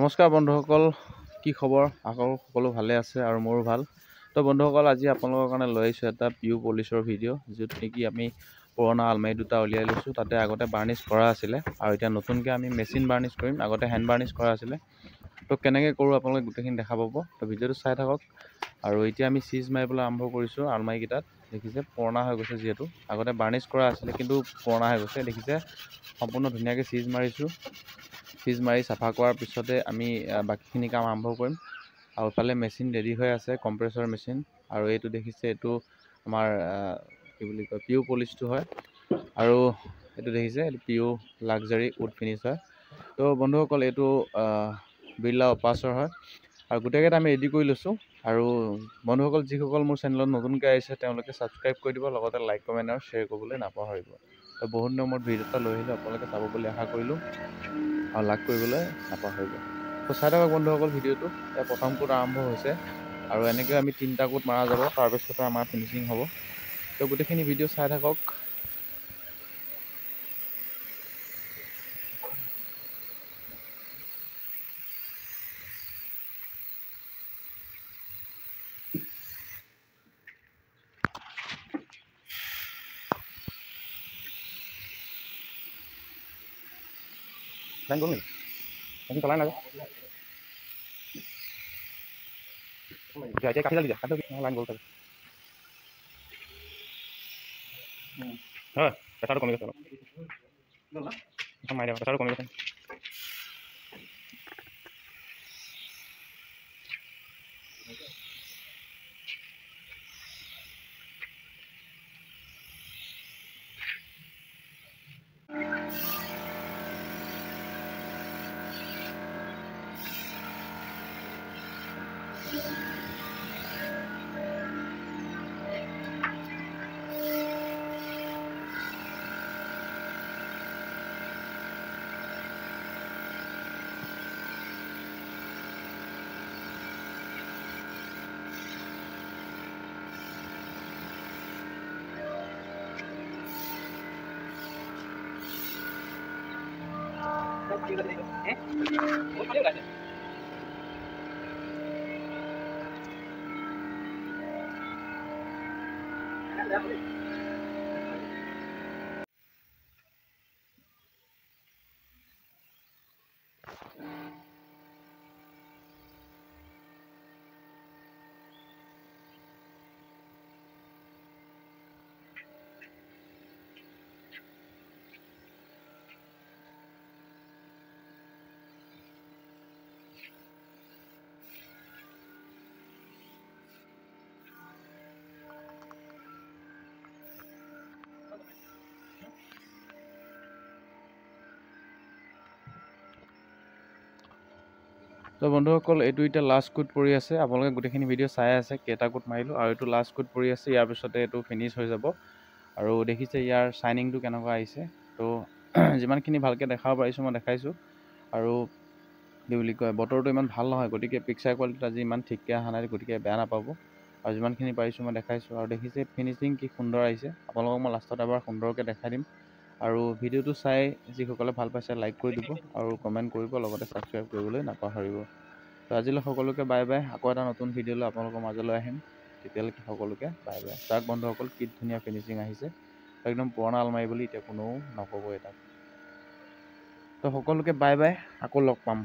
নমস্কাৰ বন্ধুসকল, কি খবৰ? সকলো ভালে আছে আৰু মোৰো ভাল। তো বন্ধুসকল, আজি আপোনালোকৰ কাৰণে লৈ আহিছোঁ এটা পিউ পলিচৰ ভিডিঅ', য'ত নেকি আমি পুৰণা আলমাৰি দুটা উলিয়াই লৈছোঁ। তাতে আগতে বাৰ্নিছ কৰা আছিলে আৰু এতিয়া নতুনকৈ আমি মেচিন বাৰ্নিছ কৰিম। আগতে হেণ্ড বাৰ্নিছ কৰা আছিলে। তো কেনেকৈ কৰোঁ আপোনালোকে গোটেইখিনি দেখা পাব। তো ভিডিঅ'টো চাই থাকক। আৰু এতিয়া আমি চিজ মাৰিবলৈ আৰম্ভ কৰিছোঁ আলমাৰিকেইটাত। দেখিছে পুৰণা হৈ গৈছে, যিহেতু আগতে বাৰ্নিছ কৰা আছিলে কিন্তু পুৰণা হৈ গৈছে। দেখিছে সম্পূৰ্ণ ধুনীয়াকৈ চিজ মাৰিছোঁ। চিজ মাৰি চাফা কৰাৰ পিছতে আমি বাকীখিনি কাম আৰম্ভ কৰিম। আৰু ইফালে মেচিন ৰেডি হৈ আছে, কম্প্ৰেছৰ মেচিন। আৰু এইটো দেখিছে, এইটো আমাৰ কি বুলি কয়, পিউ পলিচটো হয়। আৰু এইটো দেখিছে, এইটো পিউ লাক্সাৰী উড ফিনিছ হয়। তো বন্ধুসকল, এইটো বিৰলা অপাছৰ হয়। আৰু গোটেইকেইটা আমি ৰেডি কৰি লৈছোঁ। আৰু বন্ধুসকল, যিসকল মোৰ চেনেলত নতুনকৈ আহিছে তেওঁলোকে ছাবস্ক্ৰাইব কৰি দিব, লগতে লাইক কমেণ্ট আৰু শ্বেয়াৰ কৰিবলৈ নাপাহৰিব। তো বহুত দিনৰ মূৰত ভিডিঅ' এটা লৈ আহিলোঁ, আপোনালোকে চাব বুলি আশা কৰিলোঁ আৰু লাইক কৰিবলৈ নাপাহৰিব। তো চাই থাকক বন্ধুসকল ভিডিঅ'টো। এতিয়া প্ৰথম কোট আৰম্ভ হৈছে আৰু এনেকৈ আমি 3টা কোট মাৰা যাব, তাৰপিছতে আমাৰ ফিনিচিং হ'ব। তো গোটেইখিনি ভিডিঅ' চাই থাকক। লাইন গ'ল নেকি? লাইন চলাই নাযায়। এতিয়া কাটি দিয়া, লাইন গ'ল চাগে। হয়, প্ৰেছাৰটো কমি গৈছে অলপ। মাৰি দিয়া, প্ৰেছাৰটো কমি গৈছে। তো বন্ধুসকল, এইটো এতিয়া লাষ্ট কোট পৰি আছে। আপোনালোকে গোটেইখিনি ভিডিঅ' চাই আছে, কেইটা কোট মাৰিলোঁ আৰু এইটো লাষ্ট কোট পৰি আছে। ইয়াৰ পিছতে এইটো ফিনিছ হৈ যাব। আৰু দেখিছে ইয়াৰ শ্বাইনিংটো কেনেকুৱা আহিছে। তো যিমানখিনি ভালকৈ দেখাব পাৰিছোঁ মই দেখাইছোঁ। আৰু কি বুলি কয়, বতৰটো ইমান ভাল নহয়, গতিকে পিকচাৰ কোৱালিটিত আজি ইমান ঠিককৈ অহা নাই, গতিকে বেয়া নাপাব। আৰু যিমানখিনি পাৰিছোঁ মই দেখাইছোঁ। আৰু দেখিছে ফিনিচিং কি সুন্দৰ আহিছে। আপোনালোকক মই লাষ্টত এবাৰ সুন্দৰকৈ দেখাই দিম। আৰু ভিডিঅ'টো চাই যিসকলে ভাল পাইছে লাইক কৰি দিব আৰু কমেণ্ট কৰিব, লগতে ছাবস্ক্ৰাইব কৰিবলৈ নাপাহৰিব। তো আজিলৈ সকলোকে বাই বাই। আকৌ এটা নতুন ভিডিঅ' লৈ আপোনালোকৰ মাজলৈ আহিম। তেতিয়ালৈকে সকলোকে বাই বাই। চাওক বন্ধুসকল, কি ধুনীয়া ফিনিচিং আহিছে। একদম পুৰণা আলমাৰি বুলি এতিয়া কোনেও নক'ব এটাক। তো সকলোকে বাই বাই, আকৌ লগ পাম।